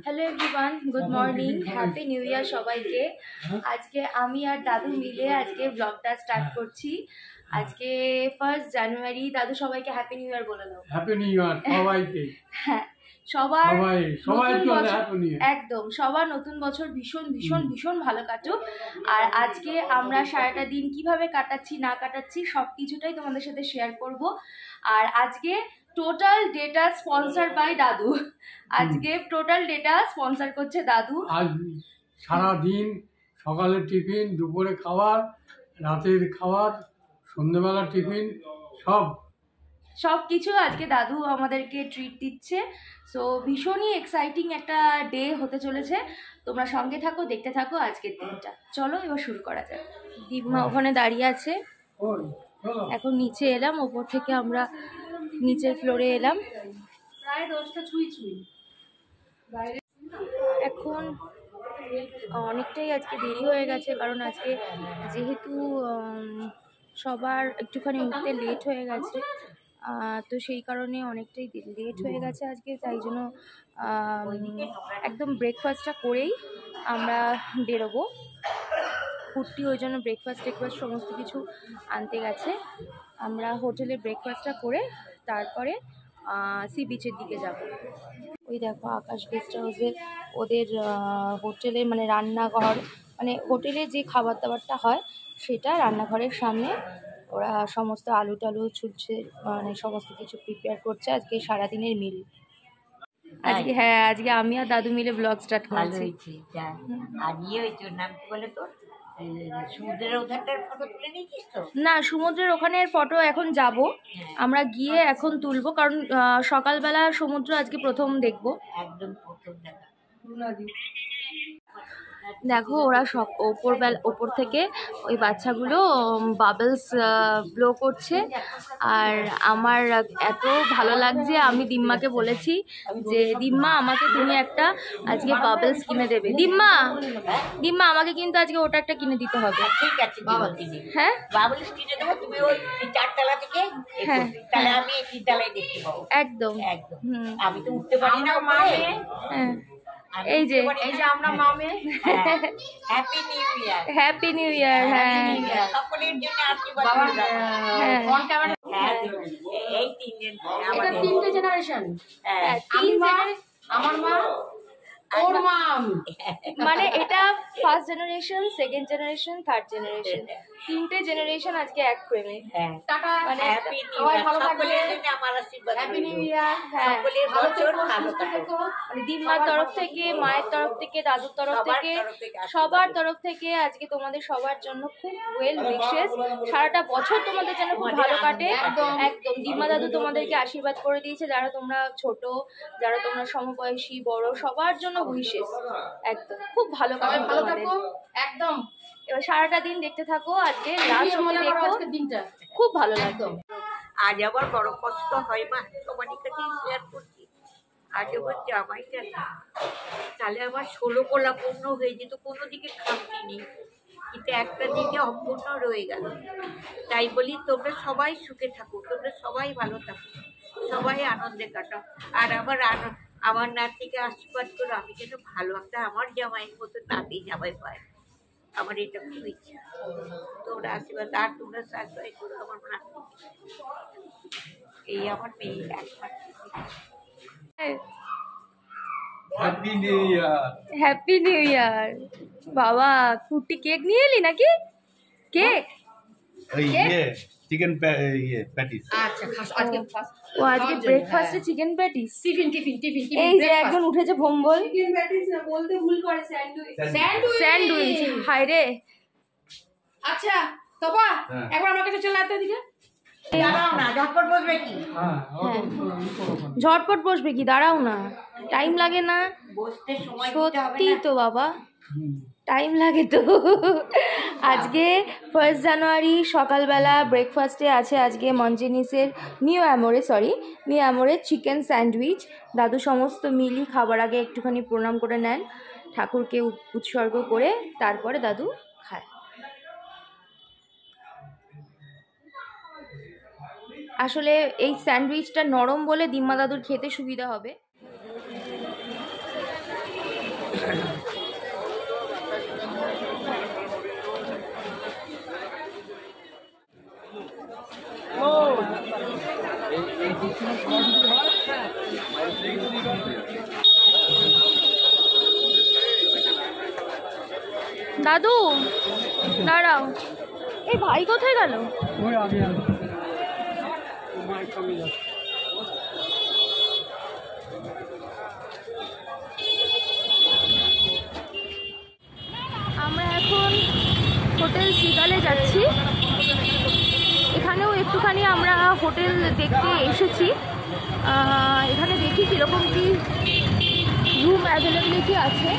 Hello everyone, good morning, happy new ইয়ার সবাইকে। আজকে আমি আর দাদু মিলে আজকে ব্লগটা স্টার্ট করছি। আজকে 1 জানুয়ারি। দাদু সবাইকে হ্যাপি নিউ ইয়ার বলে দাও। হ্যাপি নিউ ইয়ার সবাইকে। হ্যাঁ, সবার একদম সবার নতুন বছর ভীষণ ভীষণ ভীষণ ভালো কাটুক। আর আজকে আমরা সারাটা দিন কিভাবে কাটাচ্ছি না কাটাচ্ছি সব কিছুটাই তোমাদের সাথে শেয়ার করব। আর আজকে টোটাল ডেটা স্পন্সর বাই দাদু। আজকে টোটাল ডেটা স্পন্সর করছে দাদু। আজ সারা দিন সকালের টিফিন, দুপুরে খাবার, রাতের খাবার, সন্ধ্যেবেলা টিফিন, সব কিছু আজকে দাদু আমাদেরকে ট্রিট দিচ্ছে। সো ভীষণই এক্সাইটিং একটা ডে হতে চলেছে। তোমরা সঙ্গে থাকো, দেখতে থাকো আজকের দিনটা। চলো এবার শুরু করা যাক। দিম্মা ওখানে দাঁড়িয়ে আছে, এখন নিচে এলাম। ওপর থেকে আমরা নিচের ফ্লোরে এলাম, প্রায় 10টা ছুঁই এখন অনেকটাই আজকে দেরি হয়ে গেছে, কারণ আজকে যেহেতু সবার একটুখানি উঠতে লেট হয়ে গেছে, তো সেই কারণে অনেকটাই লেট হয়ে গেছে আজকে। তাই জন্য একদম ব্রেকফাস্টটা করেই আমরা বেরোবো। কুর্তি ওই জন্য ব্রেকফাস্ট সমস্ত কিছু আনতে গেছে। আমরা হোটেলে ব্রেকফাস্টটা করে তারপরে সি বিচের দিকে যাব। ওই দেখো আকাশ গেস্ট হাউসে ওদের হোটেলে মানে রান্নাঘর, মানে হোটেলে যে খাবার দাবারটা হয় সেটা রান্নাঘরের সামনে ওরা সমস্ত আলু টালু ছুলছে, মানে সমস্ত কিছু প্রিপেয়ার করছে আজকে সারাদিনের মিল। আজকে হ্যাঁ, আজকে আমি আর দাদু মিলে ব্লগ স্টার্ট করছি। না, সমুদ্রের ওখানের ফটো এখন যাব, আমরা গিয়ে এখন তুলবো, কারণ সকালবেলা সমুদ্র আজকে প্রথম দেখবো। একদম প্রথম দেখা। দেখো ওরা সব ওপর থেকে ওই বাচ্চাগুলো বাবলস ব্লো করছে। আর আমার এত ভালো লাগছে, আমি দিম্মাকে বলেছি যে দিম্মা আমাকে তুমি একটা আজকে বাবলস কিনে দেবে। দিম্মা আমাকে কিন্তু আজকে ওটা একটা কিনে দিতে হবে। ঠিক আছে, হ্যাঁ বাবলস কিনে দেবো। তুমি ওই 4তলা থেকে, হ্যাঁ তাহলে আমি 3তলায় দেখতে পাবো। একদম একদম। আমি তো উঠতে পারি না মামে। হ্যাঁ, এই যে আমরা মামে। Happy new year. Happy new year. হ্যাঁ, সকলের জন্য আশীর্বাদ। এই 3টে জেনারেশন। আমার মা, ওর মা, মানে এটা first generation, second generation, third generation, 3টে জেনারেশন আজকে এক ফ্রেমে। টাটা, মানে সবাই ভালো থাকবে। আমার আশীর্বাদ। Happy new year. হ্যাঁ, সকলের বছর ভালো থাকো। মানে দিম্মার তরফ থেকে, মায়ের তরফ থেকে, দাদুর তরফ থেকে, সবার তরফ থেকে আজকে তোমাদের সবার জন্য খুব ওয়েল উইশেস। সারাটা বছর তোমাদের যেন খুব ভালো কাটে। একদম একদম। দিম্মা দাদু তোমাদেরকে আশীর্বাদ করে দিয়েছে, যারা তোমরা ছোট, যারা তোমরা সমবয়সী, বড়, সবার জন্য উইশেস। একদম খুব ভালো কাটে, ভালো থাকো একদম। এবার সারাটা দিন দেখতে থাকো, আজকে লাস্ট অবধি দেখো, দিনটা খুব ভালো লাগবে। আজ আবার বড় কষ্ট হয় মা, সবারই কাছে শেয়ার করছি। আজ আবার জামাইটা না, তাহলে আমার 16 কোলা পূর্ণ হয়ে যেত, কোনো দিকে খামতি নেই, কিন্তু একটা দিকে অপূর্ণ রয়ে গেল। তাই বলি তোমরা সবাই সুখে থাকো, তোমরা সবাই ভালো থাকো, সবাই আনন্দে কাটাও। আর আমার নাতিকে আশীর্বাদ করো, আমি যেন ভালো একটা আমার জামাইয়ের মতো নাতি জামাই পাই। আমার এটা খুব ইচ্ছা। তোমরা আশীর্বাদ, আর তোমরা সাহায্য করো আমার নাতি। এই আমার মেয়ে একমাত্র। Happy new year. Happy new ইয়ার। বাবা কুটি কেক নিয়ে এলি নাকি? Cake chicken patties. আচ্ছা, আজকে ও আজকে ব্রেকফাস্টে চিকেন প্যাটিস। টিফিন এই যে একজন উঠেছে ভম্বল। চিকেন প্যাটিস না, বলতে ভুল করে স্যান্ডউইচ। হায় রে। আচ্ছা তোবা, একবার আমার কাছে চলে আসতে দিকে। দাঁড়াও না, ঝটপট বসবে কি? ঝটপট বসবে কি, দাঁড়াও না, টাইম লাগে না? বসতে সময় সত্যি তো বাবা, টাইম লাগে তো। আজকে 1 জানুয়ারি সকালবেলা ব্রেকফাস্টে আছে আজকে মঞ্জেনিসের নিউ অ্যামোরে চিকেন স্যান্ডউইচ। দাদু সমস্ত মিলি খাবার আগে একটুখানি প্রণাম করে নেন, ঠাকুরকে উৎসর্গ করে তারপরে দাদু খায়। আসলে এই স্যান্ডউইচটা নরম বলে দিম্মা দাদুর খেতে সুবিধা হবে। দাদু দাঁড়াও, এই ভাই কোথায় গেল? ওই আগে মায়ের সঙ্গে যাচ্ছে। আমরা এখন হোটেল সিগালে যাচ্ছি। এখানেও একটুখানি আমরা হোটেল দেখতে এসেছি। এখানে দেখি কীরকম কি রুম অ্যাভেলেবিলিটি আছে।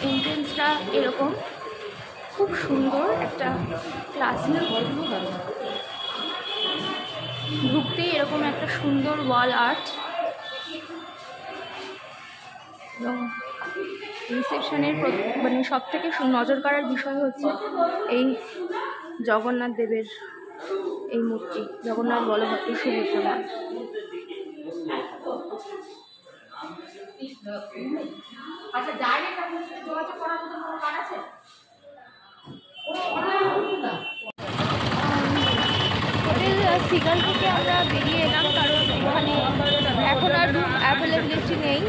এন্ট্রেন্সটা এরকম, খুব সুন্দর একটা ক্লাসি। ঢুকতেই এরকম একটা সুন্দর ওয়াল আর্ট, এবং রিসেপশনের মানে সব থেকে নজর কাড়ার বিষয় হচ্ছে এই জগন্নাথ দেবের এই মূর্তি, জগন্নাথ বলভদ্র সুভদ্রা। হোটেল সিগাল থেকে আমরা বেরিয়ে এলাম, কারণ এখানে এখন আর রুম অ্যাভেলেবিলিটি নেই।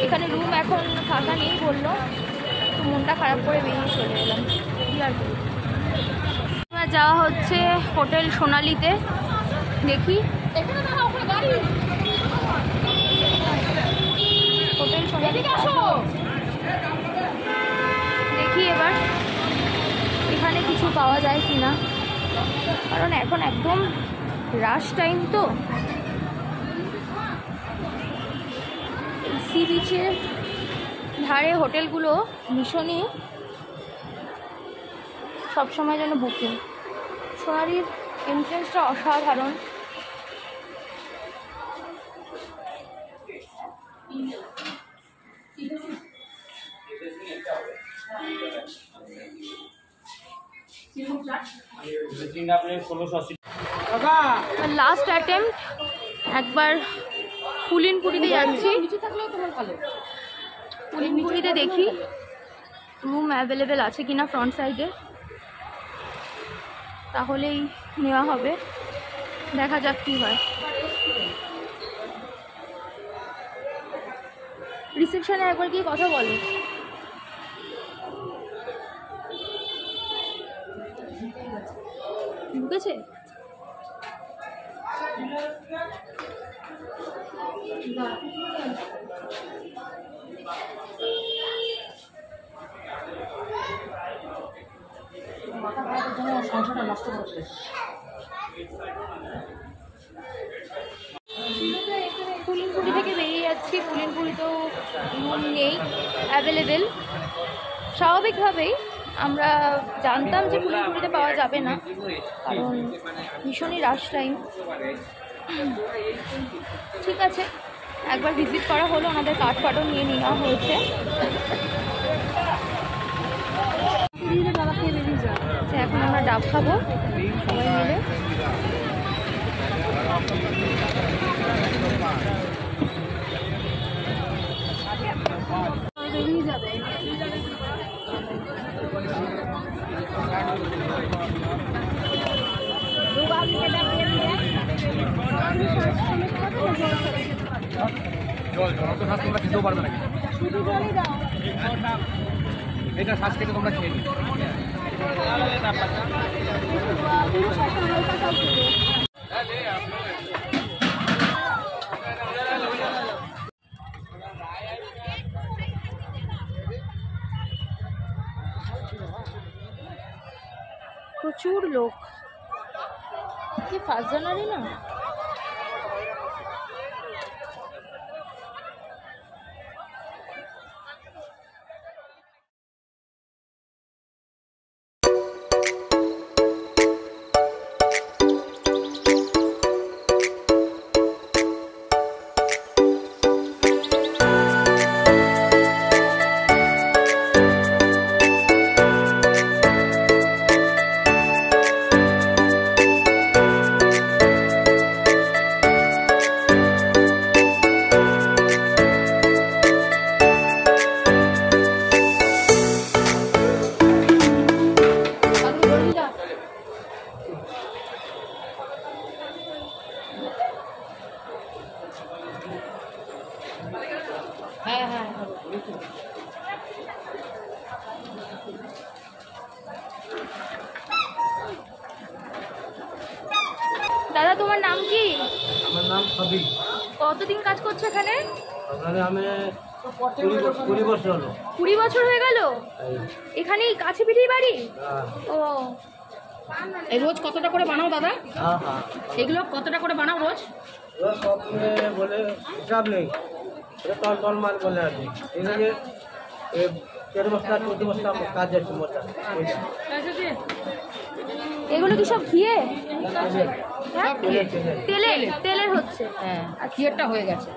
এখানে রুম এখন ফাঁকা নেই বললো, তো মনটা খারাপ করে বেরিয়ে চলে এলাম। কি আর করি। এবার যাওয়া হচ্ছে হোটেল সোনালিতে। দেখি হোটেল সোনালি, দেখি এবার এখানে কিছু পাওয়া যায় কি না, কারণ এখন একদম রাশ টাইম। তো সি বিচের ধারে হোটেলগুলো ভীষণই সবসময় যেন বুকিং। সোনালির এন্ট্রেন্সটা অসাধারণ। লাস্ট অ্যাটেম্প্ট, একবার পুলিনপুরিতে যাচ্ছি। পুলিনপুরিতে দেখি রুম অ্যাভেলেবেল আছে কিনা ফ্রন্ট সাইডে, তাহলেই নেওয়া হবে। দেখা যাক কী হয়। রিসেপশনে একবার কি কথা বলো। ঢুকেছে? সংসারটা নষ্ট করছে। পুলিনপুরি থেকে বেরিয়ে যাচ্ছি। পুলিনপুরিতেও রুম নেই অ্যাভেলেবেল। স্বাভাবিকভাবেই আমরা জানতাম যে পুলিনপুরিতে পাওয়া যাবে না, কারণ ভীষণই রাশ টাইম। ঠিক আছে, একবার ভিজিট করা হলো, ওনাদের কার্ড ফাটও নিয়ে নেওয়া হয়েছে। এখন আমরা ডাব খাবো সবাই মিলে। বেরিয়ে যাবে। জল জল তো শ্বাস তোমরা খেতেও পারবে নাকি? এটা শ্বাস কেটে তোমরা খেয়ে নিও। প্রচুর লোক, কি 1 জানুয়ারি না? দাদা তোমার নাম কি? আমার নাম সবই। কতদিন কাজ করছো এখানে? ওখানে আমি 20 বছর হলো। 20 বছর হয়ে গেল? এখানেই কাছে পিঠেই বাড়ি? ও এই রোজ কতটা করে বানাও দাদা? হ্যাঁ হ্যাঁ, এগুলো কতটা করে বানাও রোজ? ওরা সব বলে হিসাব নেই, টন টন মাল বলে আর কি। এদিকে 13 বস্তা 14 বস্তা কাজ যাচ্ছে মোটা। এগুলো কি সব ঘিয়ে? হ্যাঁ? তেলে তেলের হচ্ছে। হ্যাঁ, ঘিয়েরটা হয়ে গেছে।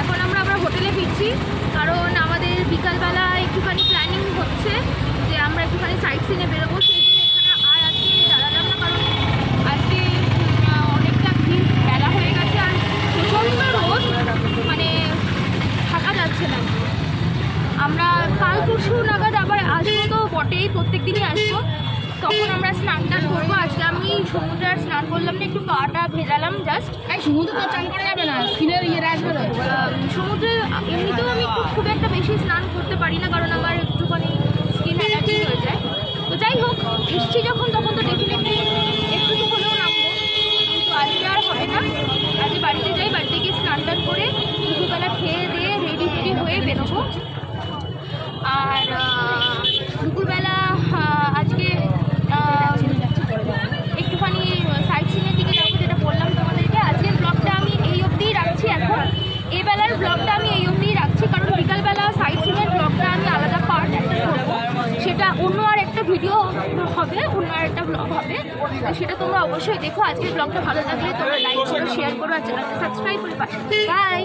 এখন আমরা আবার হোটেলে ফিরছি, কারণ আমাদের বিকালবেলা একটুখানি প্ল্যানিং হচ্ছে যে আমরা একটুখানি সাইট সিনে বেরোবো। সেই জন্য এখানে আর আজকে দাঁড়ালাম না, কারণ আজকে অনেকটা ভিড়, বেলা হয়ে গেছে আর প্রচণ্ড রোদ, মানে থাকা যাচ্ছে না। আমরা কাল পরশু নাগাদ আবার আসবো, তো বটেই প্রত্যেক দিনই আসবো, তখন আমরা স্নান টান করবো। আজকে আমি সমুদ্রে আর স্নান করলাম না, একটু পাটা ভেজালাম জাস্ট। এই সমুদ্র তো চান করা যাবে না, স্কিনের ইয়ে আসবে না। সমুদ্রে এমনিতেও আমি খুব একটা বেশি স্নান করতে পারি না, কারণ আমার একটুখানি স্কিন অ্যালার্জি হয়ে যায়। তো যাই হোক, এসছি যখন তখন তো ডেফিনেটলি একটু তো হলেও নামবো, কিন্তু আজকে আর হবে না। আজকে বাড়িতে যাই, বাড়িতে গিয়ে স্নান টান করে দুপুরবেলা খেয়ে দিয়ে রেডি হয়ে বেরোবো। আর দুপুরবেলা আজকে একটুখানি সাইট সিনের দিকে যাবো, যেটা বললাম তোমাদেরকে। আজকের ব্লগটা আমি এই অবধিই রাখছি। এখন এই বেলার ব্লগটা আমি এই অবধিই রাখছি, কারণ বিকালবেলা সাইট সিনের ব্লগটা আমি আলাদা পার্ট একটা করবো, সেটা অন্য আর একটা ভিডিও হবে, অন্য আর একটা ব্লগ হবে, সেটা তোমরা অবশ্যই দেখো। আজকের ব্লগটা ভালো লাগলে তোমরা লাইক করো, শেয়ার করো, আর চ্যানেলটা সাবস্ক্রাইব করে পাশে। বাই।